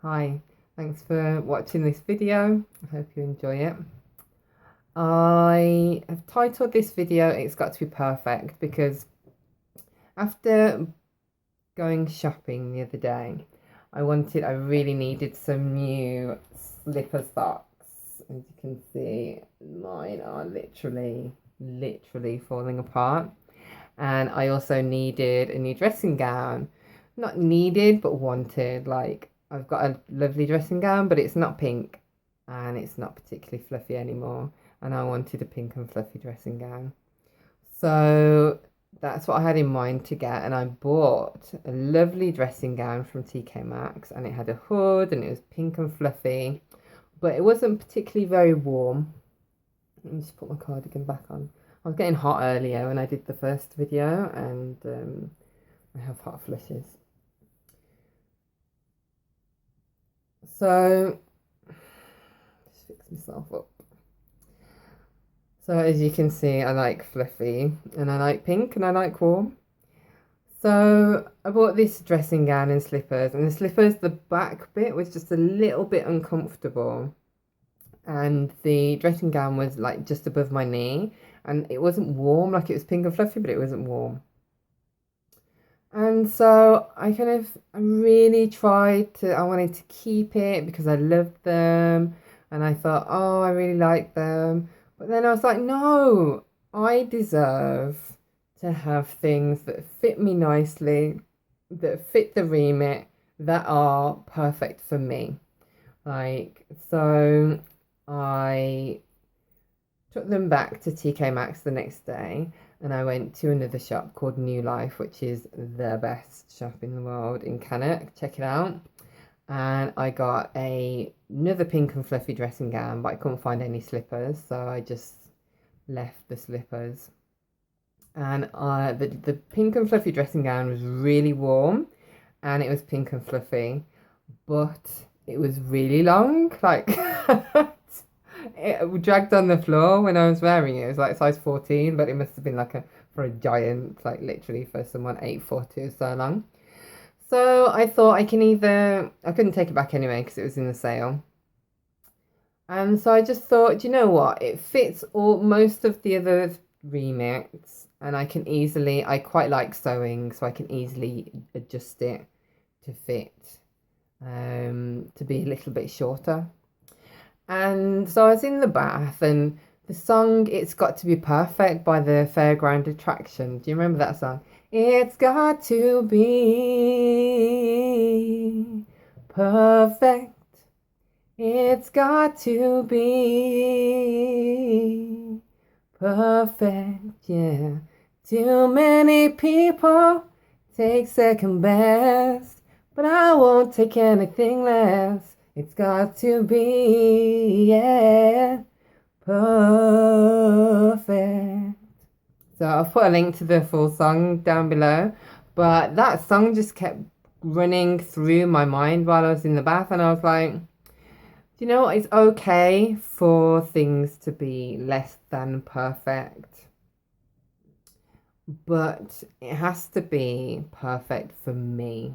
Hi, thanks for watching this video. I hope you enjoy it. I have titled this video It's Got to Be Perfect because after going shopping the other day, I really needed some new slipper socks. As you can see, mine are literally falling apart. And I also needed a new dressing gown. Not needed, but wanted. Like, I've got a lovely dressing gown, but it's not pink and it's not particularly fluffy anymore. And I wanted a pink and fluffy dressing gown. So that's what I had in mind to get. And I bought a lovely dressing gown from TK Maxx, and it had a hood and it was pink and fluffy, but it wasn't particularly very warm. Let me just put my cardigan back on. I was getting hot earlier when I did the first video, and I have hot flushes. So, just fix myself up. So as you can see, I like fluffy, and I like pink, and I like warm. So I bought this dressing gown and slippers, and the slippers, the back bit was just a little bit uncomfortable. And the dressing gown was like just above my knee, and it wasn't warm. Like, it was pink and fluffy, but it wasn't warm. And so I really I wanted to keep it because I loved them, and I thought, oh, I really like them. But then I was like, no, I deserve to have things that fit me nicely, that fit the remit, that are perfect for me. So I took them back to TK Maxx the next day, and I went to another shop called New Life, which is the best shop in the world in Cannock. Check it out. And I got another pink and fluffy dressing gown, but I couldn't find any slippers, so I just left the slippers. And the pink and fluffy dressing gown was really warm, and it was pink and fluffy, but it was really long. Like, it dragged on the floor when I was wearing it. It was like size 14, but it must have been for a giant, like literally for someone 8'4", it was so long. So I thought I couldn't take it back anyway because it was in the sale. And so I just thought, you know what? It fits most of the other remits, and I quite like sewing, so I can easily adjust it to fit, to be a little bit shorter. And so I was in the bath, and the song It's Got to Be Perfect by the Fairground Attraction. Do you remember that song? It's got to be perfect. It's got to be perfect, yeah. Too many people take second best, but I won't take anything less. It's got to be, yeah, perfect. So I'll put a link to the full song down below. But that song just kept running through my mind while I was in the bath. And I was like, do you know what? It's okay for things to be less than perfect, but it has to be perfect for me.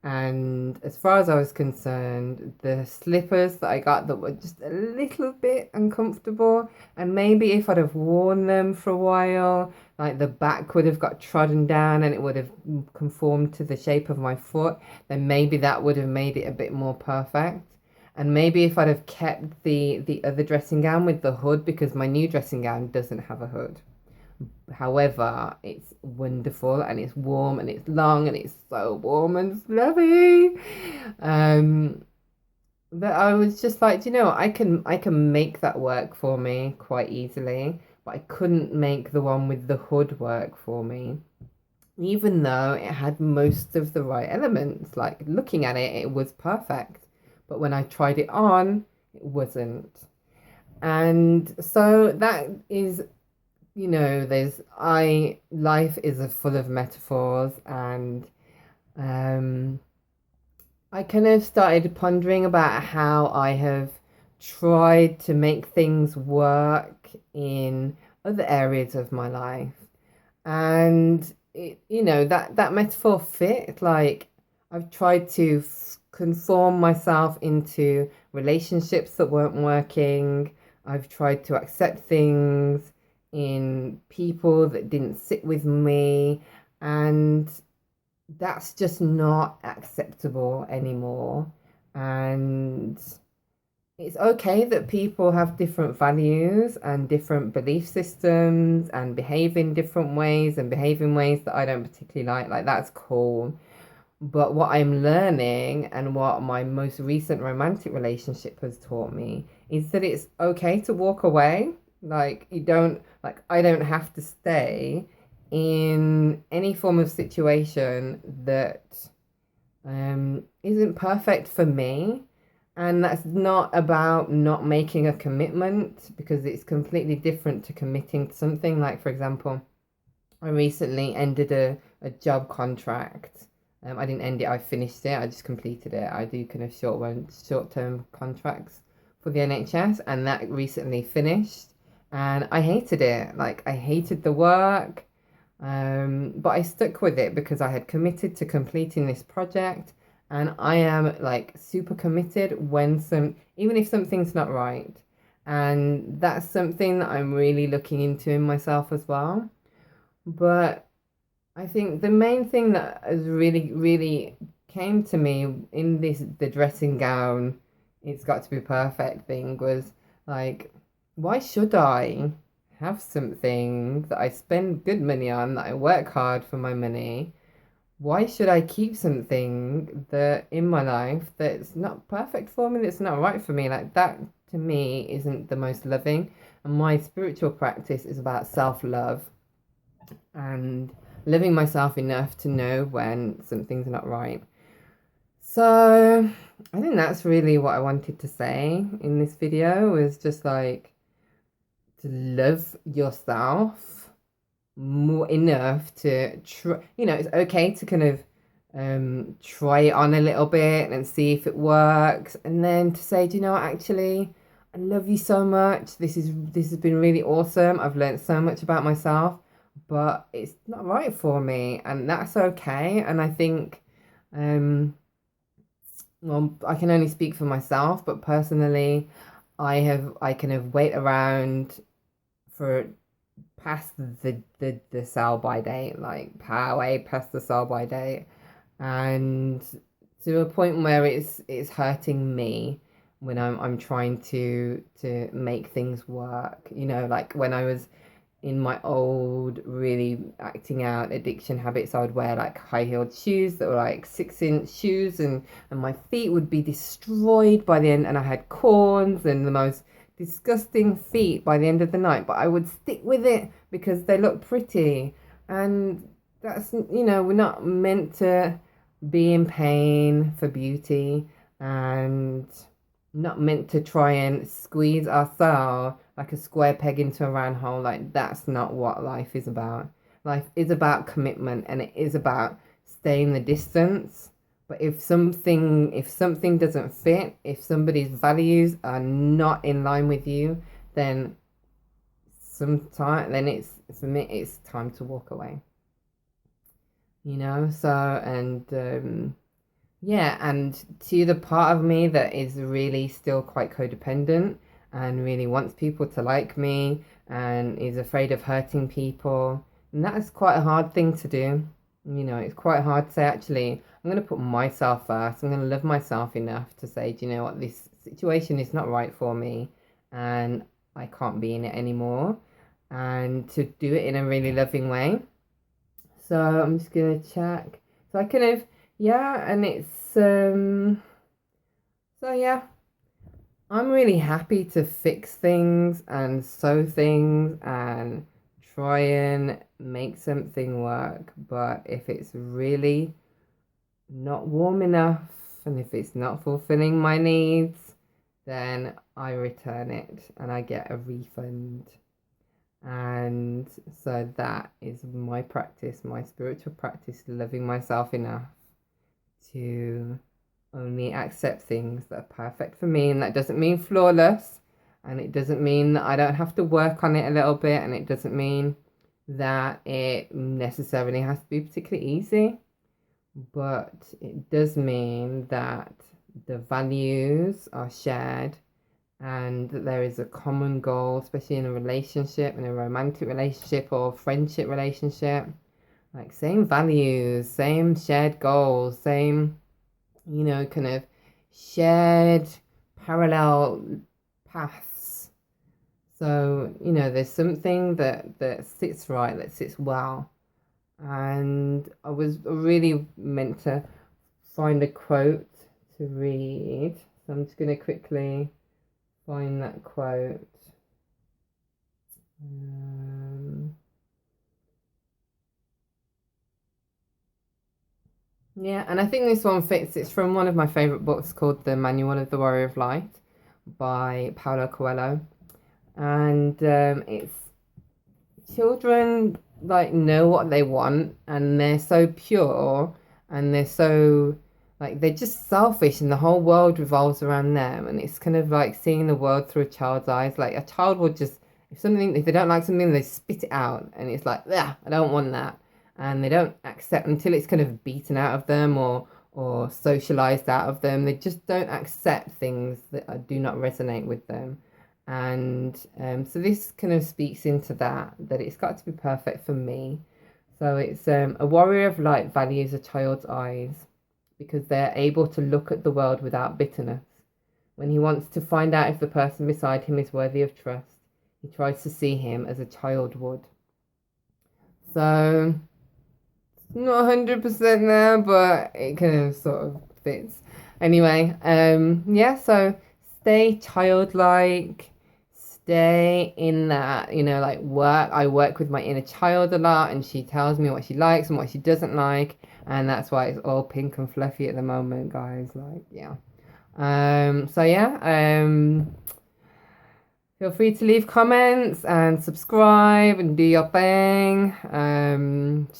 And as far as I was concerned, the slippers that I got that were just a little bit uncomfortable, and maybe if I'd have worn them for a while, like the back would have got trodden down and it would have conformed to the shape of my foot, then maybe that would have made it a bit more perfect. And maybe if I'd have kept the other dressing gown with the hood, because my new dressing gown doesn't have a hood. However, it's wonderful, and it's warm, and it's long, and it's so warm and fluffy. That I was just like, you know, I can make that work for me quite easily, but I couldn't make the one with the hood work for me, even though it had most of the right elements. Like, looking at it, it was perfect, but when I tried it on, it wasn't. And so that is, you know, life is full of metaphors, and I kind of started pondering about how I have tried to make things work in other areas of my life, and that metaphor fit. Like, I've tried to conform myself into relationships that weren't working. I've tried to accept things in people that didn't sit with me, and that's just not acceptable anymore. And it's okay that people have different values and different belief systems and behave in different ways and behave in ways that I don't particularly like. Like, that's cool. But what I'm learning and what my most recent romantic relationship has taught me is that it's okay to walk away. Like, I don't have to stay in any form of situation that isn't perfect for me. And that's not about not making a commitment, because it's completely different to committing to something. Like, for example, I recently ended a job contract. I didn't end it, I finished it, I just completed it. I do kind of short-term contracts for the NHS, and that recently finished. And I hated it. Like, I hated the work. But I stuck with it because I had committed to completing this project, and I am like super committed even if something's not right. And that's something that I'm really looking into in myself as well. But I think the main thing that has really, really came to me in the dressing gown, it's got to be perfect thing, was like, why should I have something that I spend good money on, that I work hard for my money? Why should I keep something that in my life that's not perfect for me, that's not right for me? Like, that to me isn't the most loving. And my spiritual practice is about self-love and loving myself enough to know when something's not right. So I think that's really what I wanted to say in this video, was just like, to love yourself more enough to try. It's okay to kind of try it on a little bit and see if it works, and then to say, do you know what, actually, I love you so much, this has been really awesome, I've learned so much about myself, but it's not right for me, and that's okay. And I think well, I can only speak for myself, but personally, I kind of wait around for past the sell by date, like way past the sell by date, and to a point where it's hurting me when I'm trying to make things work. Like when I was in my old, really acting out addiction habits, I would wear like high-heeled shoes that were like 6-inch shoes, and my feet would be destroyed by the end, and I had corns and the most disgusting feet by the end of the night, but I would stick with it because they look pretty. And that's, we're not meant to be in pain for beauty, and not meant to try and squeeze ourselves like a square peg into a round hole. Like, that's not what life is about. Life is about commitment, and it is about staying the distance. But if something doesn't fit, if somebody's values are not in line with you, then it's, for me, it's time to walk away. So, and yeah, and to the part of me that is really still quite codependent and really wants people to like me and is afraid of hurting people, and that's quite a hard thing to do. It's quite hard to say, actually, I'm going to put myself first. I'm going to love myself enough to say, do you know what, this situation is not right for me and I can't be in it anymore, and to do it in a really loving way. So I'm just going to check. So I kind of, yeah, and it's, so yeah, I'm really happy to fix things and sew things and try and make something work. But if it's really not warm enough, and if it's not fulfilling my needs, then I return it and I get a refund. And so that is my practice, my spiritual practice, loving myself enough to only accept things that are perfect for me. And that doesn't mean flawless, and it doesn't mean that I don't have to work on it a little bit, and it doesn't mean that it necessarily has to be particularly easy. but it does mean that the values are shared and that there is a common goal, especially in a relationship, in a romantic relationship or friendship relationship. Like same values, same shared goals, same, kind of shared parallel paths. So, there's something that sits right, that sits well. And I was really meant to find a quote to read. So I'm just going to quickly find that quote. Yeah, and I think this one fits. It's from one of my favorite books called The Manual of the Warrior of Light by Paulo Coelho. And it's children like know what they want and they're so pure and they're so like they're just selfish and the whole world revolves around them, and it's kind of like seeing the world through a child's eyes. Like a child would just, if they don't like something, they spit it out and it's like, yeah, I don't want that. And they don't accept until it's kind of beaten out of them or socialized out of them. They just don't accept things that do not resonate with them. And so this kind of speaks into that it's got to be perfect for me. So it's a warrior of light values a child's eyes because they're able to look at the world without bitterness. When he wants to find out if the person beside him is worthy of trust, he tries to see him as a child would. So not 100% there, but it kind of sort of fits. Anyway, yeah, so stay childlike, stay in that, like work. I work with my inner child a lot, and she tells me what she likes and what she doesn't like, and that's why it's all pink and fluffy at the moment, guys. Like, yeah. So yeah, feel free to leave comments and subscribe and do your thing.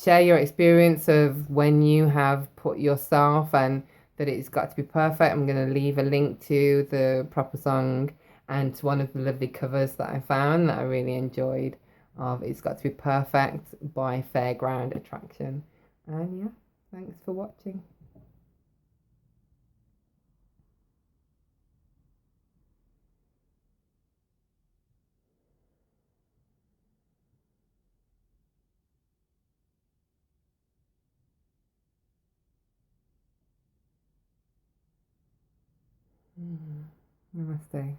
Share your experience of when you have put yourself and that it's got to be perfect. I'm going to leave a link to the proper song and to one of the lovely covers that I found that I really enjoyed of It's Got to Be Perfect by Fairground Attraction. And yeah, thanks for watching. Namaste.